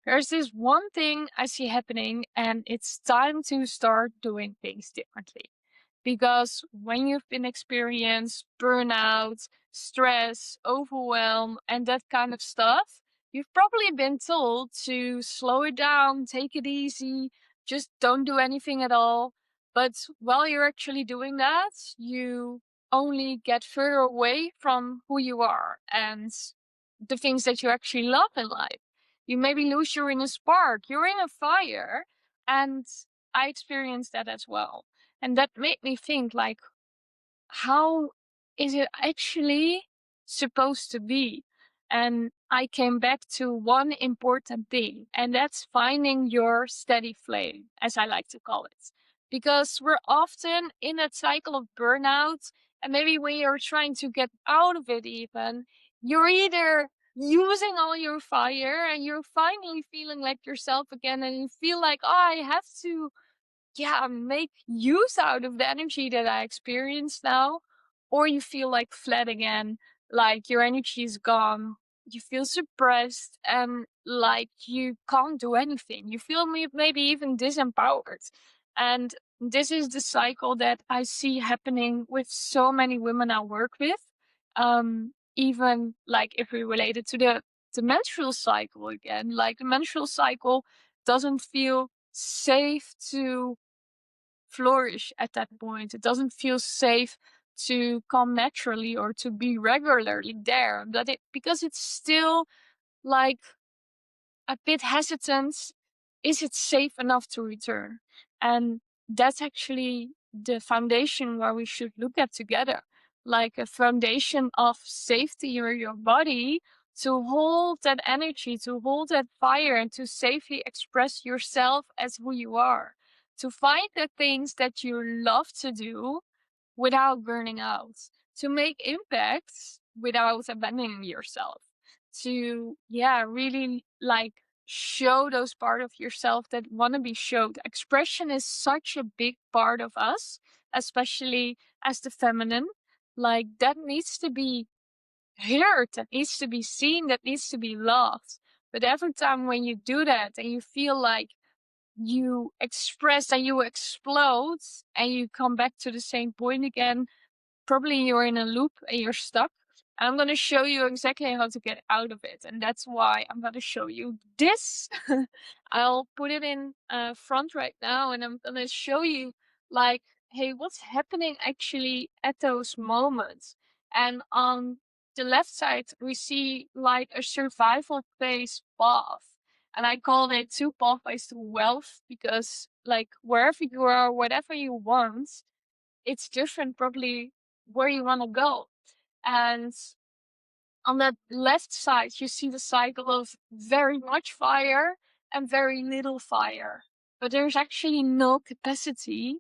There's this one thing I see happening, and it's time to start doing things differently. Because when you've been experienced burnout, stress, overwhelm, and that kind of stuff, you've probably been told to slow it down, take it easy, just don't do anything at all. But while you're actually doing that, you only get further away from who you are and the things that you actually love in life. You maybe lose your inner spark, you're in a fire, and I experienced that as well. And that made me think, like, how is it actually supposed to be? And I came back to one important thing, and that's finding your steady flame, as I like to call it. Because we're often in a cycle of burnout, and maybe when you're trying to get out of it, even, you're either using all your fire and you're finally feeling like yourself again, and you feel like, oh, I have to make use out of the energy that I experience now, or you feel like flat again, like your energy is gone. You feel suppressed and like you can't do anything. You feel maybe even disempowered. And this is the cycle that I see happening with so many women I work with. Even like if we relate it to the menstrual cycle again, like the menstrual cycle doesn't feel safe to flourish at that point. It doesn't feel safe to come naturally or to be regularly there. But because it's still like a bit hesitant, is it safe enough to return? And that's actually the foundation where we should look at together, like a foundation of safety in your body to hold that energy, to hold that fire, and to safely express yourself as who you are. To find the things that you love to do without burning out, to make impacts without abandoning yourself, to, really like show those part of yourself that want to be showed. Expression is such a big part of us, especially as the feminine. Like that needs to be heard, that needs to be seen, that needs to be loved. But every time when you do that and you feel like you express and you explode and you come back to the same point again, probably you're in a loop and you're stuck. I'm going to show you exactly how to get out of it. And that's why I'm going to show you this. I'll put it in front right now and I'm going to show you like, hey, what's happening actually at those moments. And on the left side, we see like a survival based path. And I call it two pathways to wealth because like wherever you are, whatever you want, it's different probably where you want to go. And on that left side, you see the cycle of very much fire and very little fire. But there's actually no capacity.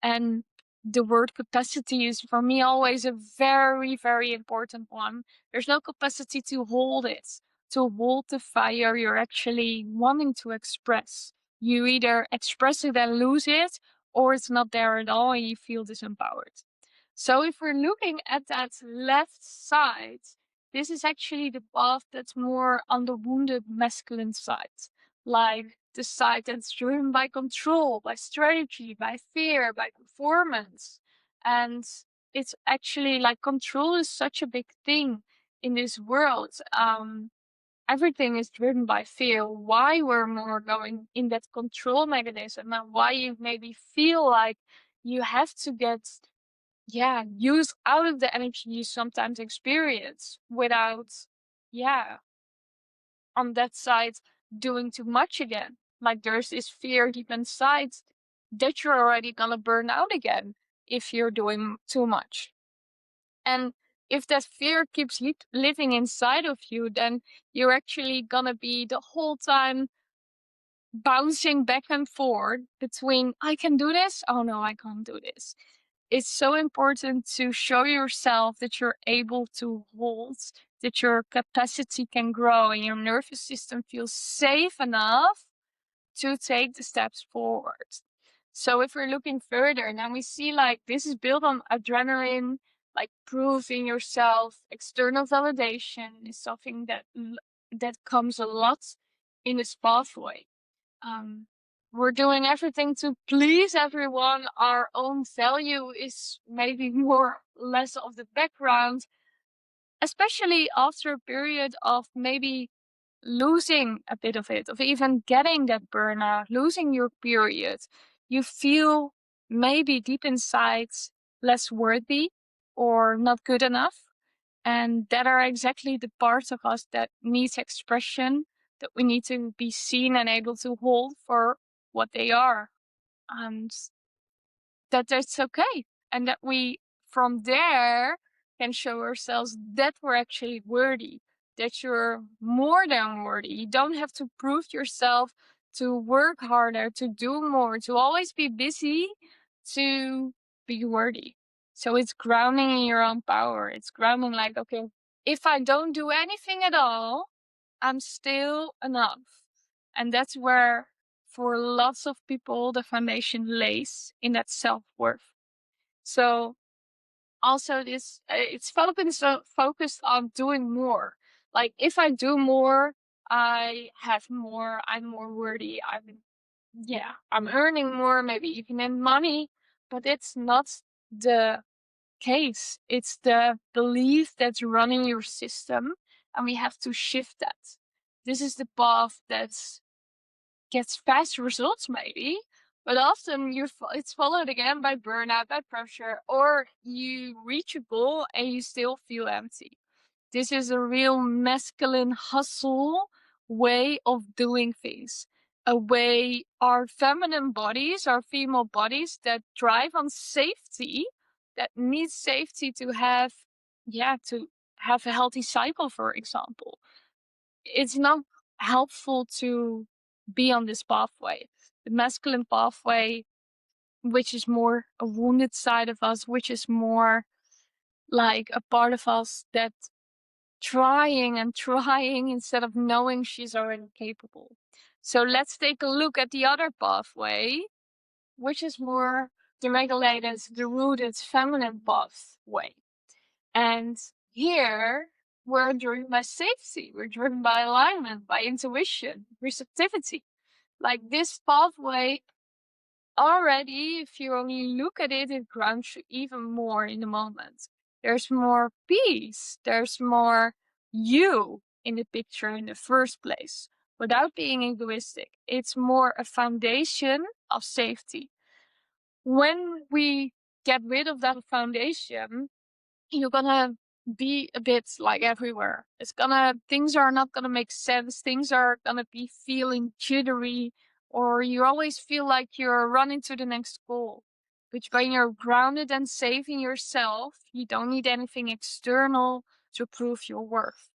And the word capacity is for me always a very, very important one. There's no capacity to hold it, to hold the fire you're actually wanting to express. You either express it and lose it, or it's not there at all and you feel disempowered. So if we're looking at that left side, this is actually the path that's more on the wounded masculine side. Like the side that's driven by control, by strategy, by fear, by performance. And it's actually like control is such a big thing in this world. Everything is driven by fear. Why we're more going in that control mechanism and why you maybe feel like you have to get use out of the energy you sometimes experience without, yeah, on that side, doing too much again. Like there's this fear deep inside that you're already gonna burn out again if you're doing too much. And if that fear keeps living inside of you, then you're actually gonna be the whole time bouncing back and forth between, I can do this, oh no, I can't do this. It's so important to show yourself that you're able to hold, that your capacity can grow and your nervous system feels safe enough to take the steps forward. So if we're looking further, now we see like this is built on adrenaline, like proving yourself. External validation is something that comes a lot in this pathway. Um, we're doing everything to please everyone. Our own value is maybe more less of the background, especially after a period of maybe losing a bit of it, of even getting that burnout, losing your period. You feel maybe deep inside less worthy or not good enough. And that are exactly the parts of us that needs expression, that we need to be seen and able to hold for what they are. And that that's okay. And that we, from there, can show ourselves that we're actually worthy, that you're more than worthy. You don't have to prove yourself, to work harder, to do more, to always be busy, to be worthy. So it's grounding in your own power. It's grounding like, okay, if I don't do anything at all, I'm still enough. And that's where, for lots of people, the foundation lays in that self-worth. So also this, it's focused on doing more. Like if I do more, I have more, I'm more worthy. I'm earning more, maybe even in money, but it's not the case. It's the belief that's running your system, and we have to shift that. This is the path that gets fast results, maybe, but often it's followed again by burnout, by pressure, or you reach a goal and you still feel empty. This is a real masculine hustle way of doing things. A way our feminine bodies, our female bodies that drive on safety, that need safety to have, to have a healthy cycle, for example. It's not helpful to be on this pathway. The masculine pathway, which is more a wounded side of us, which is more like a part of us that trying and trying instead of knowing she's already capable. So let's take a look at the other pathway, which is more the regulated, the rooted feminine pathway. And here we're driven by safety, we're driven by alignment, by intuition, receptivity. Like this pathway already, if you only look at it, it grounds you even more in the moment. There's more peace, there's more you in the picture in the first place, without being egoistic. It's more a foundation of safety. When we get rid of that foundation, you're gonna be a bit like everywhere. Things are not gonna make sense. Things are gonna be feeling jittery, or you always feel like you're running to the next goal. But when you're grounded and safe in yourself, you don't need anything external to prove your worth.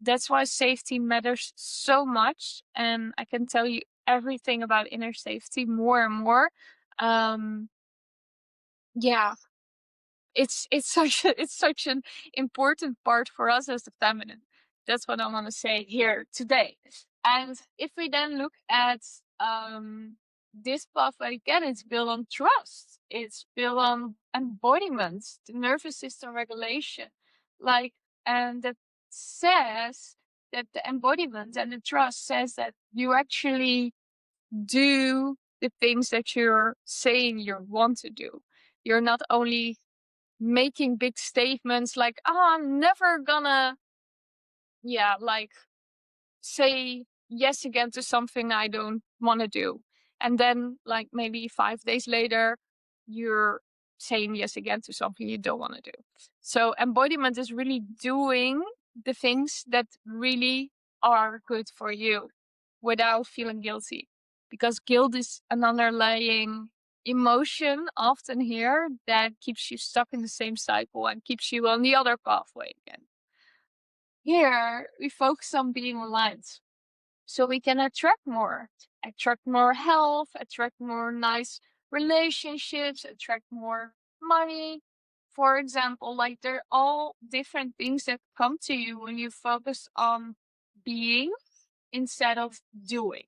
That's why safety matters so much. And I can tell you everything about inner safety more and more. Um, yeah, it's such an important part for us as the feminine. That's what I want to say here today. And if we then look at this pathway again, it's built on trust. It's built on embodiment, the nervous system regulation. Like, and that says that the embodiment and the trust says that you actually do the things that you're saying you want to do. You're not only making big statements like, oh, I'm never gonna, like say yes again to something I don't want to do. And then, like, maybe 5 days later, you're saying yes again to something you don't want to do. So, embodiment is really doing the things that really are good for you without feeling guilty. Because guilt is an underlying emotion often here that keeps you stuck in the same cycle and keeps you on the other pathway again. Here, we focus on being aligned so we can attract more health, attract more nice relationships, attract more money. For example, like they're all different things that come to you when you focus on being instead of doing.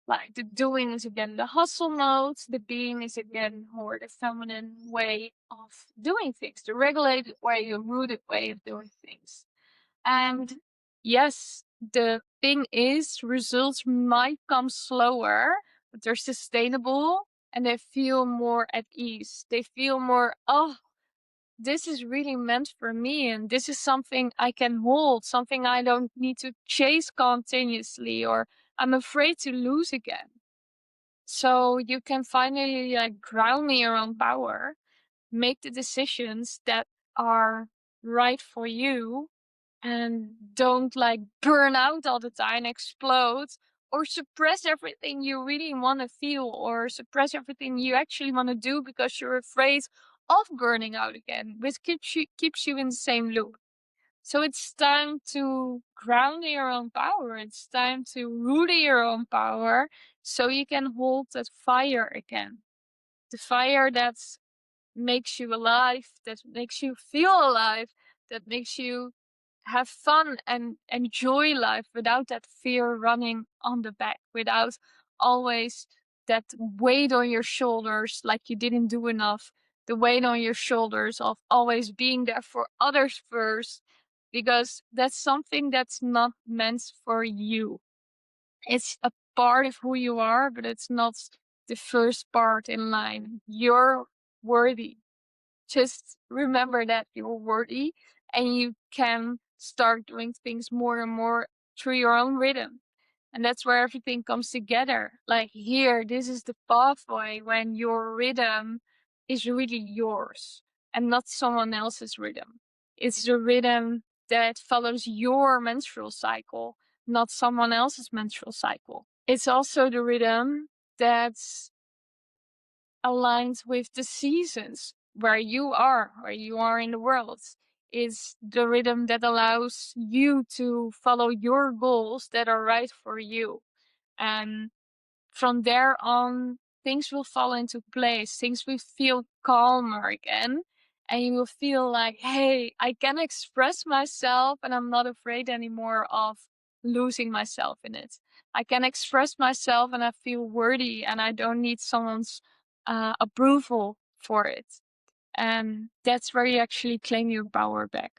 Like the doing is again the hustle mode, the being is again more the feminine way of doing things, the regulated way, the rooted way of doing things. And yes, the thing is, results might come slower, but they're sustainable and they feel more at ease. They feel more, oh, this is really meant for me and this is something I can hold, something I don't need to chase continuously or I'm afraid to lose again. So you can finally like ground in your own power, make the decisions that are right for you and don't like burn out all the time, explode, or suppress everything you really want to feel or suppress everything you actually want to do because you're afraid of burning out again, which keeps you in the same loop. So it's time to ground in your own power. It's time to root in your own power so you can hold that fire again. The fire that makes you alive, that makes you feel alive, that makes you have fun and enjoy life without that fear running on the back, without always that weight on your shoulders like you didn't do enough, the weight on your shoulders of always being there for others first, because that's something that's not meant for you. It's a part of who you are, but it's not the first part in line. You're worthy. Just remember that you're worthy and you can start doing things more and more through your own rhythm. And that's where everything comes together. Like here, this is the pathway when your rhythm is really yours and not someone else's rhythm. It's the rhythm that follows your menstrual cycle, not someone else's menstrual cycle. It's also the rhythm that's aligned with the seasons where you are in the world. Is the rhythm that allows you to follow your goals that are right for you. And from there on, things will fall into place. Things will feel calmer again. And you will feel like, hey, I can express myself and I'm not afraid anymore of losing myself in it. I can express myself and I feel worthy and I don't need someone's approval for it. And that's where you actually claim your power back.